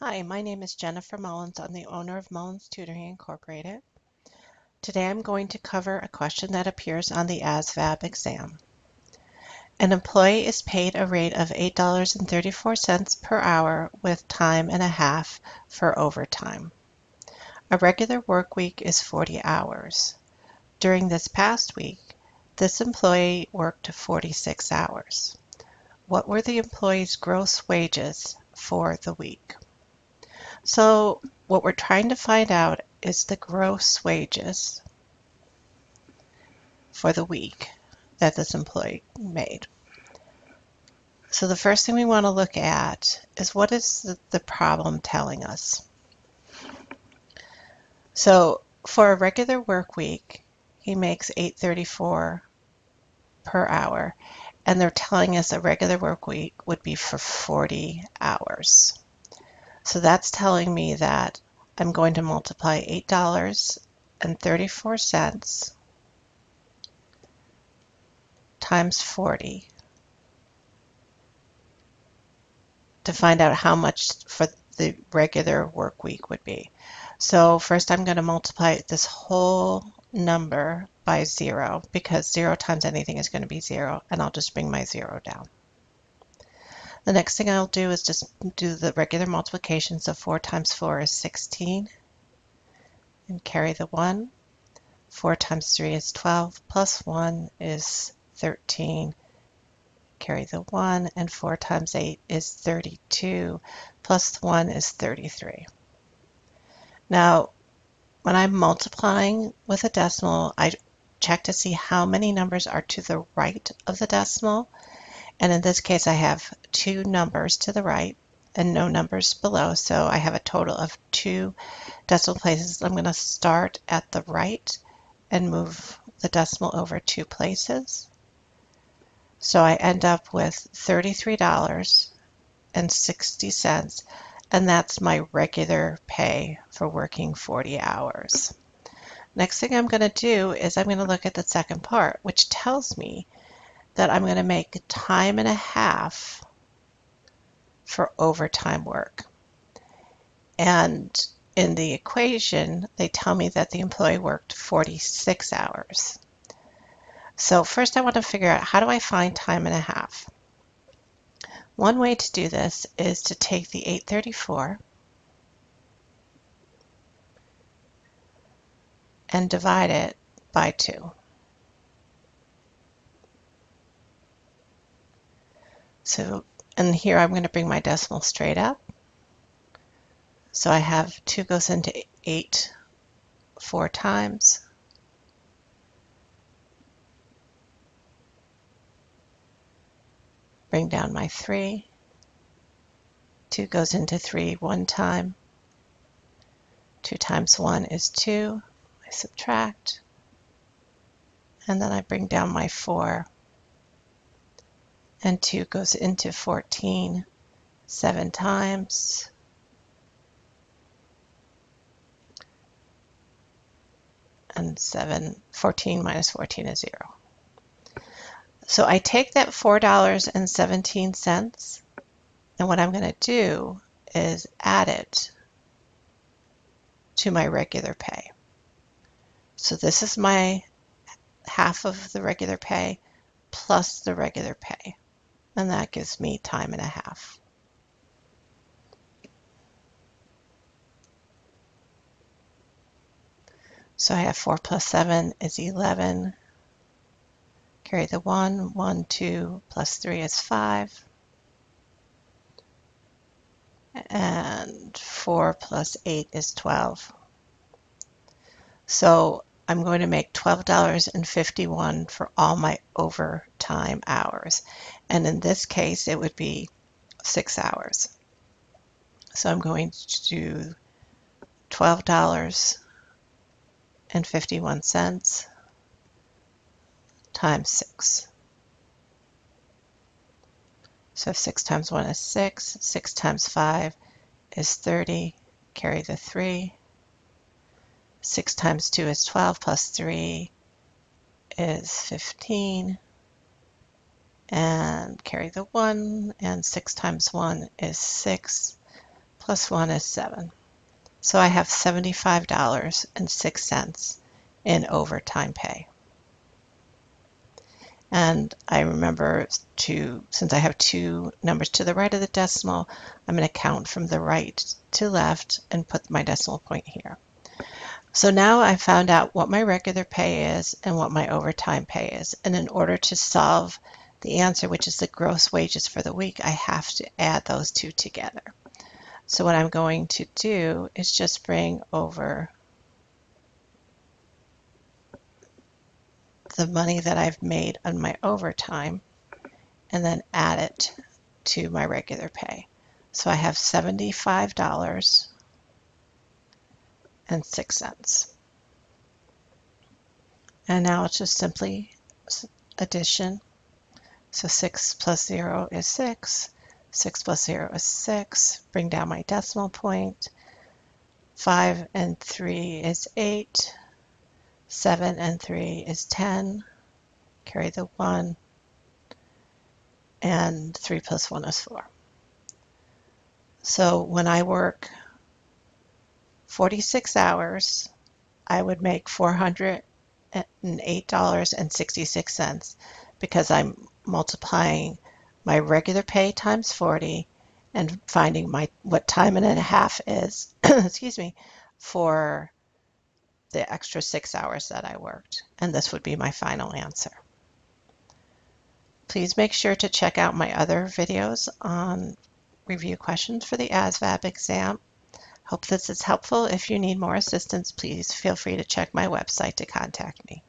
Hi, my name is Jennifer Mullins. I'm the owner of Mullins Tutoring Incorporated. Today I'm going to cover a question that appears on the ASVAB exam. An employee is paid a rate of $8.34 per hour with time and a half for overtime. A regular work week is 40 hours. During this past week, this employee worked 46 hours. What were the employee's gross wages for the week? So what we're trying to find out is the gross wages for the week that this employee made. So the first thing we want to look at is what is the problem telling us. So for a regular work week, he makes $8.34 per hour, and they're telling us a regular work week would be for 40 hours. So that's telling me that I'm going to multiply $8.34 times 40 to find out how much for the regular work week would be. So first I'm going to multiply this whole number by 0 because 0 times anything is going to be 0, and I'll just bring my 0 down. The next thing I'll do is just do the regular multiplication. So 4 times 4 is 16 and carry the 1. 4 times 3 is 12 plus 1 is 13. Carry the 1, and 4 times 8 is 32, plus 1 is 33. Now, when I'm multiplying with a decimal, I check to see how many numbers are to the right of the decimal, and in this case I have 2 numbers to the right and no numbers below, so I have a total of 2 decimal places. I'm going to start at the right and move the decimal over 2 places. So I end up with $33.60, and that's my regular pay for working 40 hours. Next thing I'm going to do is I'm going to look at the second part, which tells me that I'm going to make time and a half for overtime work. And in the equation, they tell me that the employee worked 46 hours. So first I want to figure out, how do I find time and a half? One way to do this is to take the 834 and divide it by 2. So, and here I'm going to bring my decimal straight up. So I have 2 goes into 8 4 times. Bring down my 3. 2 goes into 3 1 time. 2 times 1 is 2. I subtract. And then I bring down my 4. And 2 goes into 14 7 times. And 14 minus 14 is 0. So I take that $4.17, and what I'm going to do is add it to my regular pay. So this is my half of the regular pay plus the regular pay, and that gives me time and a half. So I have 4 plus 7 is 11. Carry the 1, 1, 2, plus 3 is 5. And 4 plus 8 is 12. So I'm going to make $12.51 for all my overtime hours. And in this case, it would be 6 hours. So I'm going to do $12.51 times 6. So 6 times 1 is 6. 6 times 5 is 30. Carry the 3. 6 times 2 is 12, plus 3 is 15. And carry the 1. And 6 times 1 is 6. plus 1 is 7. So I have $75.06 in overtime pay. And I remember since I have two numbers to the right of the decimal, I'm going to count from the right to left and put my decimal point here. So now I found out what my regular pay is and what my overtime pay is. And in order to solve the answer, which is the gross wages for the week, I have to add those two together. So what I'm going to do is just bring over the money that I've made on my overtime and then add it to my regular pay. So I have $75.06. And now it's just simply addition. So 6 plus 0 is 6. 6 plus 0 is 6. Bring down my decimal point. 5 and 3 is 8. 7 and 3 is 10. Carry the 1. And 3 plus 1 is 4. So when I work 46 hours, I would make $408.66 because I'm multiplying my regular pay times 40 and finding what time and a half is, excuse me, for the extra 6 hours that I worked. And this would be my final answer. Please make sure to check out my other videos on review questions for the ASVAB exam. Hope this is helpful. If you need more assistance, please feel free to check my website to contact me.